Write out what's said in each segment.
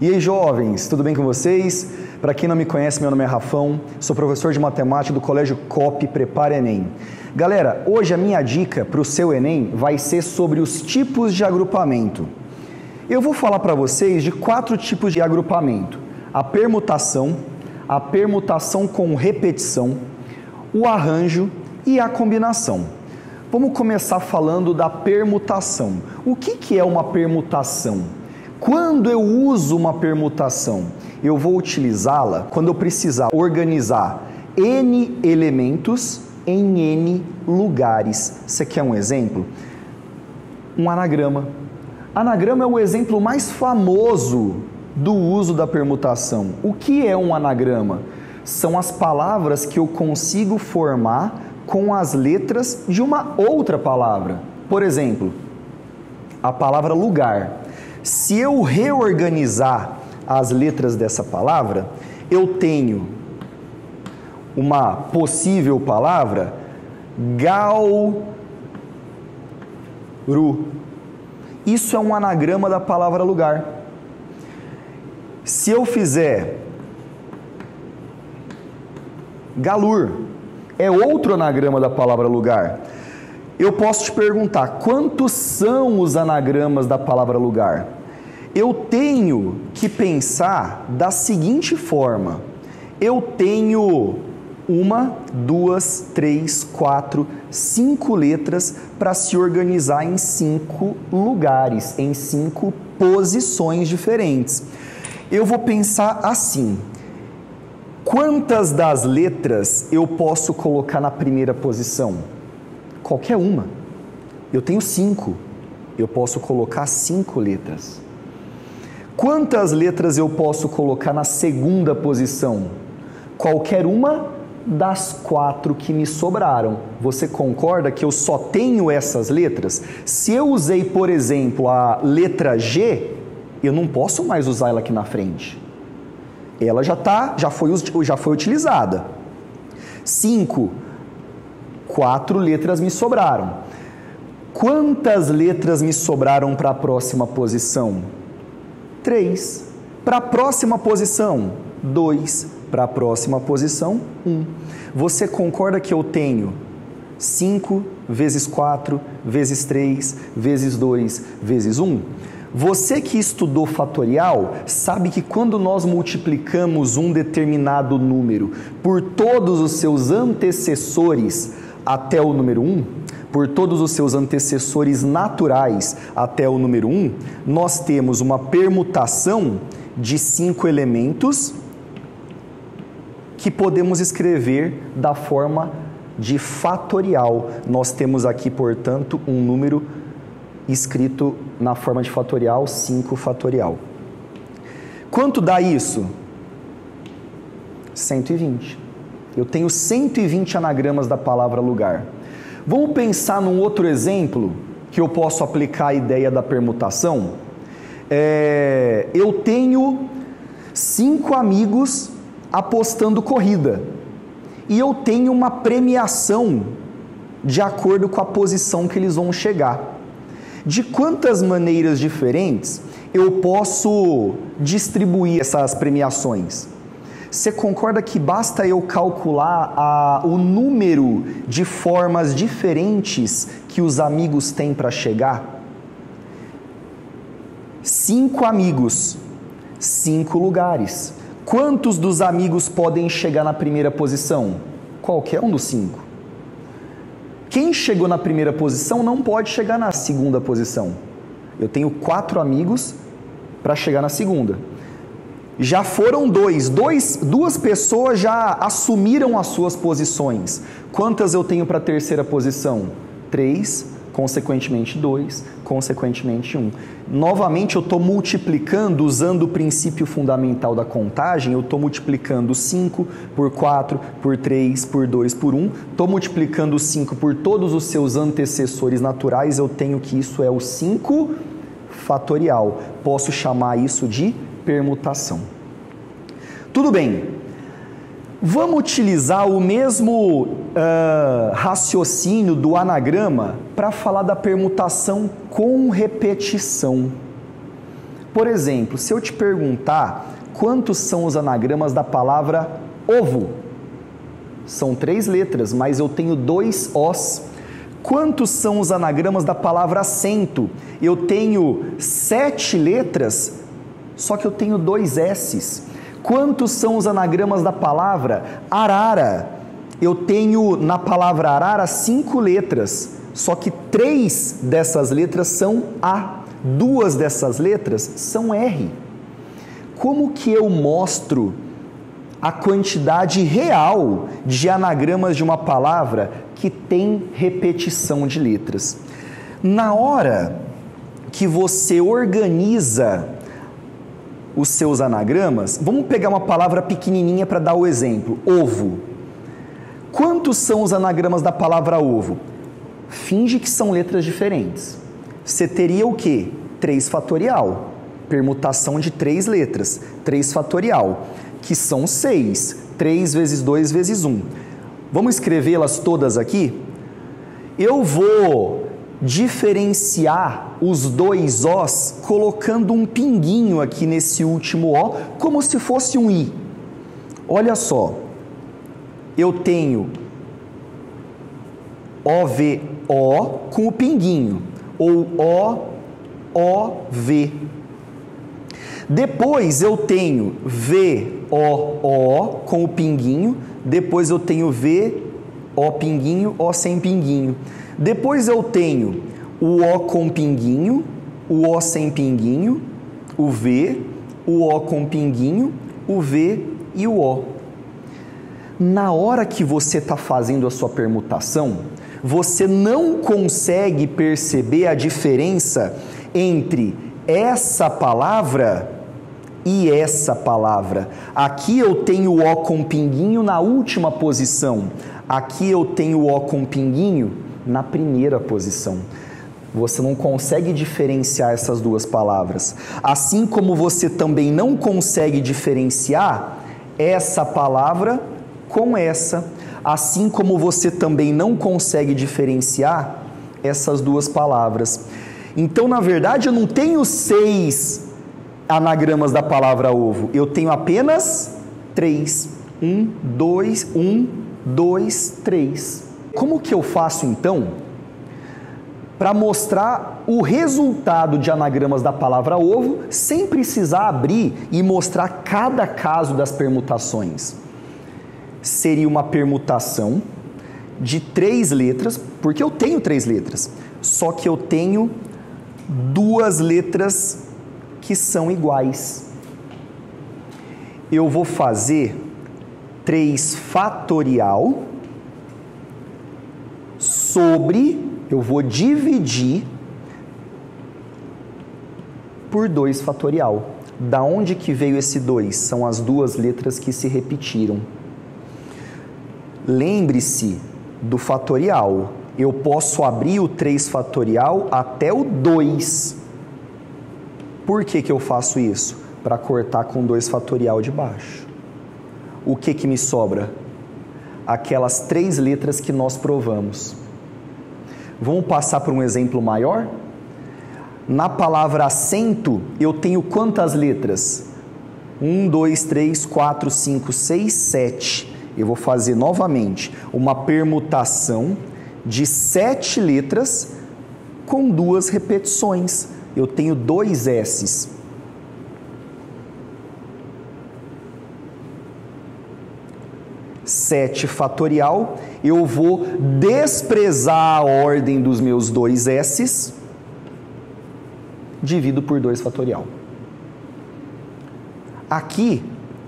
E aí, jovens, tudo bem com vocês? Para quem não me conhece, meu nome é Rafão, sou professor de matemática do Colégio COP Prepara Enem. Galera, hoje a minha dica para o seu Enem vai ser sobre os tipos de agrupamento. Eu vou falar para vocês de 4 tipos de agrupamento: a permutação com repetição, o arranjo e a combinação. Vamos começar falando da permutação. O que é uma permutação? Quando eu uso uma permutação, eu vou utilizá-la quando eu precisar organizar N elementos em N lugares. Você quer um exemplo? Um anagrama. Anagrama é o exemplo mais famoso do uso da permutação. O que é um anagrama? São as palavras que eu consigo formar com as letras de uma outra palavra. Por exemplo, a palavra lugar. Se eu reorganizar as letras dessa palavra, eu tenho uma possível palavra, Gauru. Isso é um anagrama da palavra lugar. Se eu fizer Galur, é outro anagrama da palavra lugar. Eu posso te perguntar, quantos são os anagramas da palavra lugar? Eu tenho que pensar da seguinte forma: eu tenho 1, 2, 3, 4, 5 letras para se organizar em 5 lugares, em 5 posições diferentes. Eu vou pensar assim: quantas das letras eu posso colocar na primeira posição? Qualquer uma. Eu tenho 5. Eu posso colocar 5 letras. Quantas letras eu posso colocar na segunda posição? Qualquer uma das 4 que me sobraram. Você concorda que eu só tenho essas letras? Se eu usei, por exemplo, a letra G, eu não posso mais usar ela aqui na frente. Ela já foi utilizada. 5. 4 letras me sobraram. Quantas letras me sobraram para a próxima posição? 3. Para a próxima posição, 2. Para a próxima posição, 1. Você concorda que eu tenho 5 vezes 4 vezes 3 vezes 2 vezes 1? Você que estudou fatorial sabe que quando nós multiplicamos um determinado número por todos os seus antecessores até o número 1, por todos os seus antecessores naturais até o número 1, nós temos uma permutação de 5 elementos que podemos escrever da forma de fatorial. Nós temos aqui, portanto, um número escrito na forma de fatorial, 5 fatorial. Quanto dá isso? 120. Eu tenho 120 anagramas da palavra lugar. Vamos pensar num outro exemplo que eu posso aplicar a ideia da permutação? Eu tenho 5 amigos apostando corrida e eu tenho uma premiação de acordo com a posição que eles vão chegar. De quantas maneiras diferentes eu posso distribuir essas premiações? Você concorda que basta eu calcular o número de formas diferentes que os amigos têm para chegar? 5 amigos, 5 lugares. Quantos dos amigos podem chegar na primeira posição? Qualquer um dos 5. Quem chegou na primeira posição não pode chegar na segunda posição. Eu tenho 4 amigos para chegar na segunda. Já foram 2. 2 pessoas já assumiram as suas posições. Quantas eu tenho para a terceira posição? 3, consequentemente 2, consequentemente 1. Novamente eu estou multiplicando, usando o princípio fundamental da contagem, eu estou multiplicando 5 por 4, por 3, por 2, por 1. Estou multiplicando 5 por todos os seus antecessores naturais, eu tenho que isso é o 5 fatorial. Posso chamar isso de permutação. Tudo bem, vamos utilizar o mesmo raciocínio do anagrama para falar da permutação com repetição. Por exemplo, se eu te perguntar quantos são os anagramas da palavra ovo? São 3 letras, mas eu tenho 2 Os. Quantos são os anagramas da palavra assento? Eu tenho 7 letras, só que eu tenho 2 S's. Quantos são os anagramas da palavra arara? Eu tenho na palavra arara 5 letras, só que 3 dessas letras são A, 2 dessas letras são R. Como que eu mostro a quantidade real de anagramas de uma palavra que tem repetição de letras? Na hora que você organiza os seus anagramas, vamos pegar uma palavra pequenininha para dar o exemplo, ovo. Quantos são os anagramas da palavra ovo? Finge que são letras diferentes. Você teria o quê? 3 fatorial, permutação de 3 letras, 3 fatorial, que são 6, 3 vezes 2 vezes 1. Vamos escrevê-las todas aqui? Eu vou diferenciar os 2 Os colocando um pinguinho aqui nesse último O, como se fosse um I. Olha só, eu tenho OVO com o pinguinho, ou OOV. Depois eu tenho VOO com o pinguinho, depois eu tenho VO pinguinho, O sem pinguinho. Depois eu tenho o O com pinguinho, o O sem pinguinho, o V, o O com pinguinho, o V e o O. Na hora que você está fazendo a sua permutação, você não consegue perceber a diferença entre essa palavra e essa palavra. Aqui eu tenho o O com pinguinho na última posição, aqui eu tenho o O com pinguinho na primeira posição. Você não consegue diferenciar essas duas palavras. Assim como você também não consegue diferenciar essa palavra com essa. Assim como você também não consegue diferenciar essas duas palavras. Então, na verdade, eu não tenho 6 anagramas da palavra ovo. Eu tenho apenas 3. 1, 2, 3. Como que eu faço, então, para mostrar o resultado de anagramas da palavra ovo, sem precisar abrir e mostrar cada caso das permutações? Seria uma permutação de 3 letras, porque eu tenho 3 letras, só que eu tenho 2 letras que são iguais. Eu vou fazer 3 fatorial sobre, eu vou dividir por 2 fatorial. Da onde que veio esse 2? São as 2 letras que se repetiram. Lembre-se do fatorial. Eu posso abrir o 3 fatorial até o 2. Por que que eu faço isso? Para cortar com 2 fatorial de baixo. O que que me sobra? Aquelas 3 letras que nós provamos. Vamos passar por um exemplo maior? Na palavra acento, eu tenho quantas letras? 1, 2, 3, 4, 5, 6, 7. Eu vou fazer novamente uma permutação de 7 letras com 2 repetições. Eu tenho 2 S's. Sete fatorial, eu vou desprezar a ordem dos meus 2 S's, divido por 2 fatorial. Aqui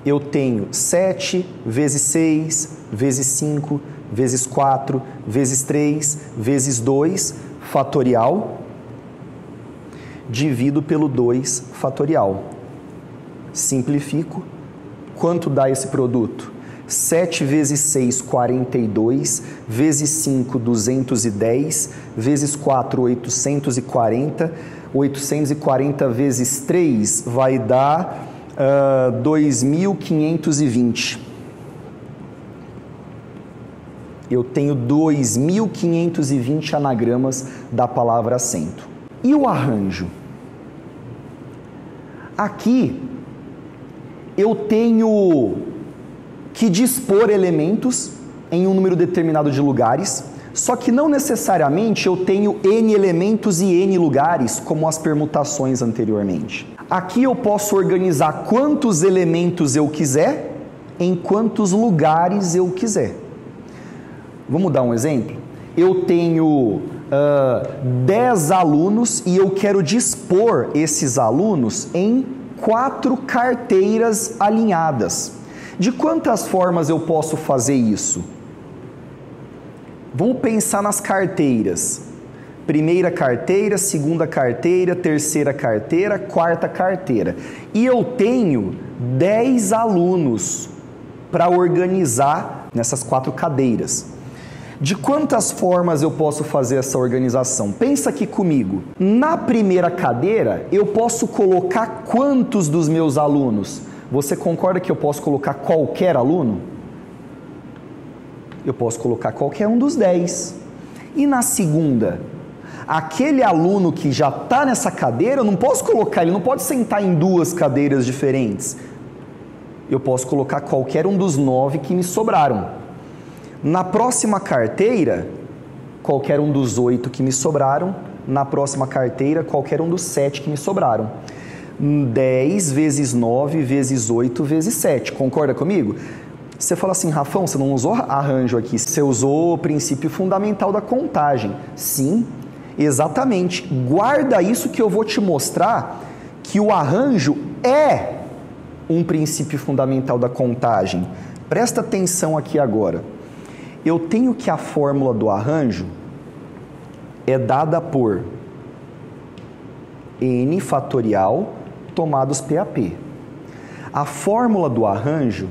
eu tenho 7 vezes 6, vezes 5, vezes 4, vezes 3, vezes 2 fatorial, divido pelo 2 fatorial. Simplifico. Quanto dá esse produto? 7 vezes 6, 42, vezes 5, 210, vezes 4, 840, 840 vezes 3 vai dar 2.520. Eu tenho 2.520 anagramas da palavra acento. E o arranjo? aqui eu tenho que dispor elementos em um número determinado de lugares, só que não necessariamente eu tenho N elementos e N lugares, como as permutações anteriormente. Aqui eu posso organizar quantos elementos eu quiser, em quantos lugares eu quiser. Vamos dar um exemplo? Eu tenho 10 alunos e eu quero dispor esses alunos em 4 carteiras alinhadas. De quantas formas eu posso fazer isso? Vamos pensar nas carteiras. Primeira carteira, segunda carteira, terceira carteira, quarta carteira. E eu tenho 10 alunos para organizar nessas 4 cadeiras. De quantas formas eu posso fazer essa organização? Pensa aqui comigo. Na primeira cadeira, eu posso colocar quantos dos meus alunos? Você concorda que eu posso colocar qualquer aluno? Eu posso colocar qualquer um dos 10. E na segunda? Aquele aluno que já está nessa cadeira, eu não posso colocar, ele não pode sentar em 2 cadeiras diferentes. Eu posso colocar qualquer um dos 9 que me sobraram. Na próxima carteira, qualquer um dos 8 que me sobraram. Na próxima carteira, qualquer um dos 7 que me sobraram. 10 vezes 9 vezes 8 vezes 7. Concorda comigo? Você fala assim, Rafão, você não usou arranjo aqui, você usou o princípio fundamental da contagem. Sim, exatamente. Guarda isso que eu vou te mostrar que o arranjo é um princípio fundamental da contagem. Presta atenção aqui agora. Eu tenho que a fórmula do arranjo é dada por n fatorial tomados PAP. A fórmula do arranjo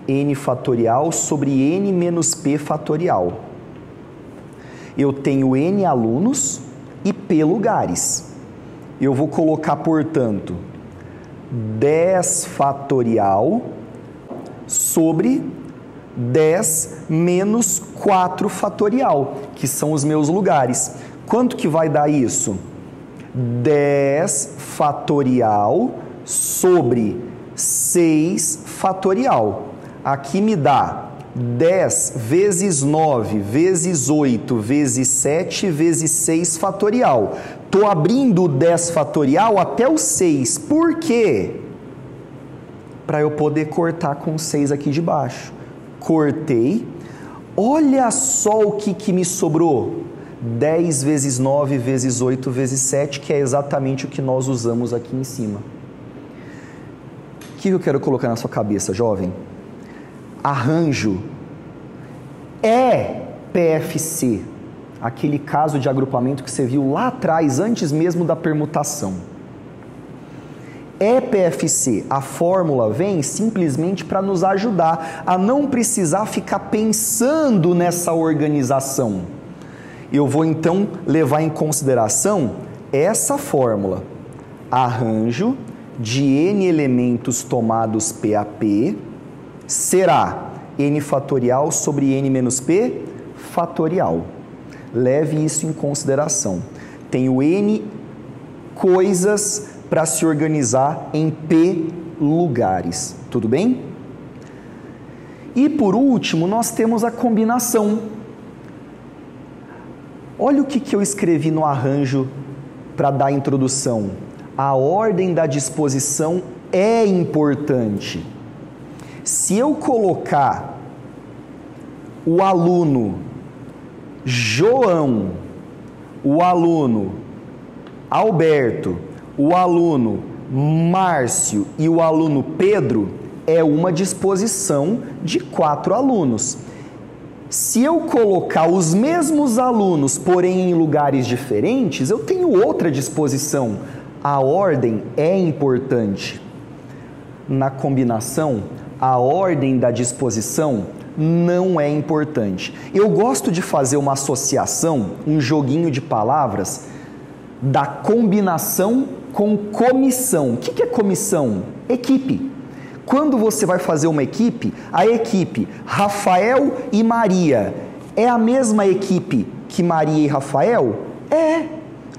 n fatorial sobre n menos p fatorial. Eu tenho n alunos e p lugares. Eu vou colocar, portanto, 10 fatorial sobre 10 menos 4 fatorial, que são os meus lugares. Quanto que vai dar isso? 10 fatorial sobre 6 fatorial. Aqui me dá 10 vezes 9 vezes 8 vezes 7 vezes 6 fatorial. Estou abrindo o 10 fatorial até o 6. Por quê? Para eu poder cortar com 6 aqui de baixo. Cortei. Olha só o que me sobrou. 10 vezes 9 vezes 8 vezes 7, que é exatamente o que nós usamos aqui em cima. O que eu quero colocar na sua cabeça, jovem? Arranjo é PFC, aquele caso de agrupamento que você viu lá atrás, antes mesmo da permutação. É PFC, a fórmula vem simplesmente para nos ajudar a não precisar ficar pensando nessa organização. Eu vou então levar em consideração essa fórmula. Arranjo de n elementos tomados PAP será n fatorial sobre n menos p fatorial. Leve isso em consideração. Tenho n coisas para se organizar em p lugares. Tudo bem? E por último, nós temos a combinação. Olha o que eu escrevi no arranjo para dar a introdução. A ordem da disposição é importante. Se eu colocar o aluno João, o aluno Alberto, o aluno Márcio e o aluno Pedro, é uma disposição de 4 alunos. Se eu colocar os mesmos alunos, porém em lugares diferentes, eu tenho outra disposição. A ordem é importante. Na combinação, a ordem da disposição não é importante. Eu gosto de fazer uma associação, um joguinho de palavras, da combinação com comissão. O que é comissão? Equipe. Quando você vai fazer uma equipe, a equipe Rafael e Maria é a mesma equipe que Maria e Rafael? É.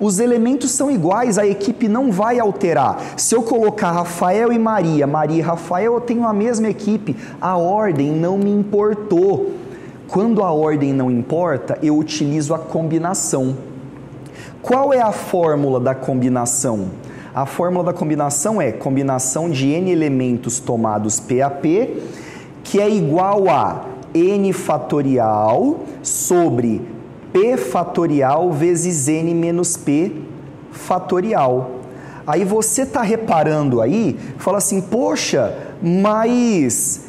Os elementos são iguais, a equipe não vai alterar. Se eu colocar Rafael e Maria, Maria e Rafael, eu tenho a mesma equipe. A ordem não me importou. Quando a ordem não importa, eu utilizo a combinação. Qual é a fórmula da combinação? A fórmula da combinação é combinação de n elementos tomados P a P, que é igual a n fatorial sobre P fatorial vezes n menos P fatorial. Aí você está reparando aí, fala assim, poxa, mas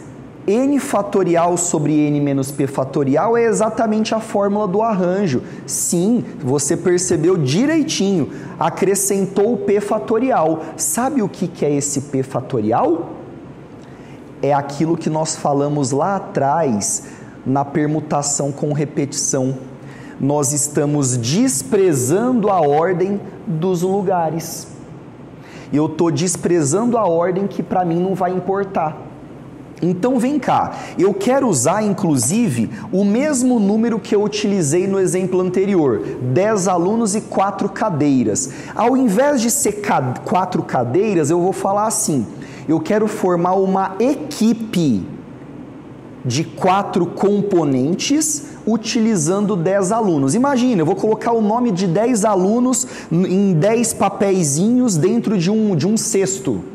n fatorial sobre n menos p fatorial é exatamente a fórmula do arranjo. Sim, você percebeu direitinho, acrescentou o p fatorial. Sabe o que é esse p fatorial? É aquilo que nós falamos lá atrás na permutação com repetição. Nós estamos desprezando a ordem dos lugares. Eu estou desprezando a ordem que para mim não vai importar. Então vem cá, eu quero usar inclusive o mesmo número que eu utilizei no exemplo anterior, 10 alunos e 4 cadeiras. Ao invés de ser 4 cadeiras, eu vou falar assim, eu quero formar uma equipe de 4 componentes utilizando 10 alunos. Imagina, eu vou colocar o nome de 10 alunos em 10 papeizinhos dentro de um cesto.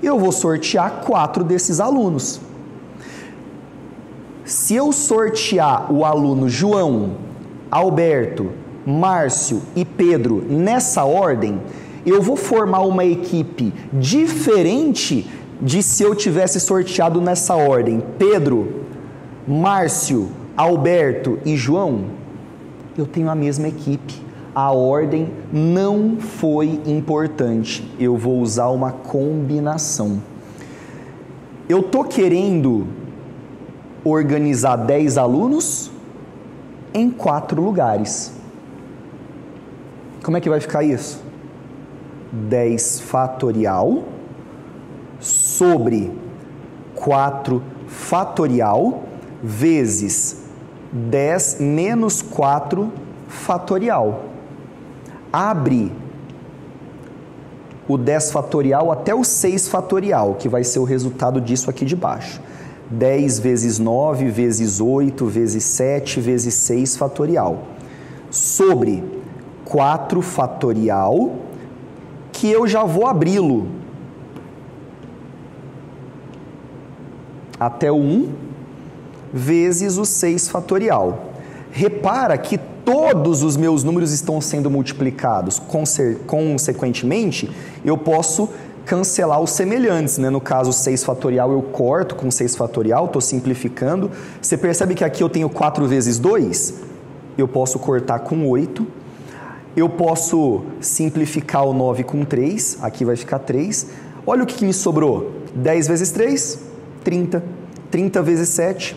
Eu vou sortear 4 desses alunos. Se eu sortear o aluno João, Alberto, Márcio e Pedro nessa ordem, eu vou formar uma equipe diferente de se eu tivesse sorteado nessa ordem Pedro, Márcio, Alberto e João. Eu tenho a mesma equipe. A ordem não foi importante. Eu vou usar uma combinação. Eu estou querendo organizar 10 alunos em 4 lugares. Como é que vai ficar isso? 10 fatorial sobre 4 fatorial vezes 10 menos 4 fatorial. Abre o 10 fatorial até o 6 fatorial, que vai ser o resultado disso aqui de baixo. 10 vezes 9 vezes 8 vezes 7 vezes 6 fatorial. Sobre 4 fatorial, que eu já vou abri-lo até o 1 vezes o 6 fatorial. Repara que todos os meus números estão sendo multiplicados. Consequentemente, eu posso cancelar os semelhantes, né? No caso, 6 fatorial eu corto com 6 fatorial, estou simplificando. Você percebe que aqui eu tenho 4 vezes 2? Eu posso cortar com 8. Eu posso simplificar o 9 com 3, aqui vai ficar 3. Olha o que me sobrou. 10 vezes 3, 30. 30 vezes 7,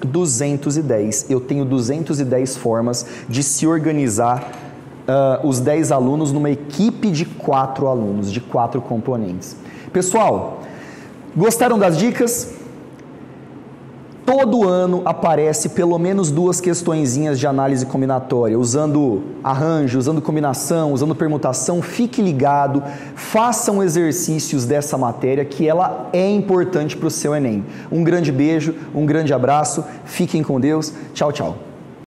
210. Eu tenho 210 formas de se organizar os 10 alunos numa equipe de 4 alunos, de 4 componentes. Pessoal, gostaram das dicas? Todo ano aparece pelo menos 2 questõezinhas de análise combinatória, usando arranjo, usando combinação, usando permutação. Fique ligado, façam exercícios dessa matéria que ela é importante para o seu Enem. Um grande beijo, um grande abraço, fiquem com Deus, tchau, tchau.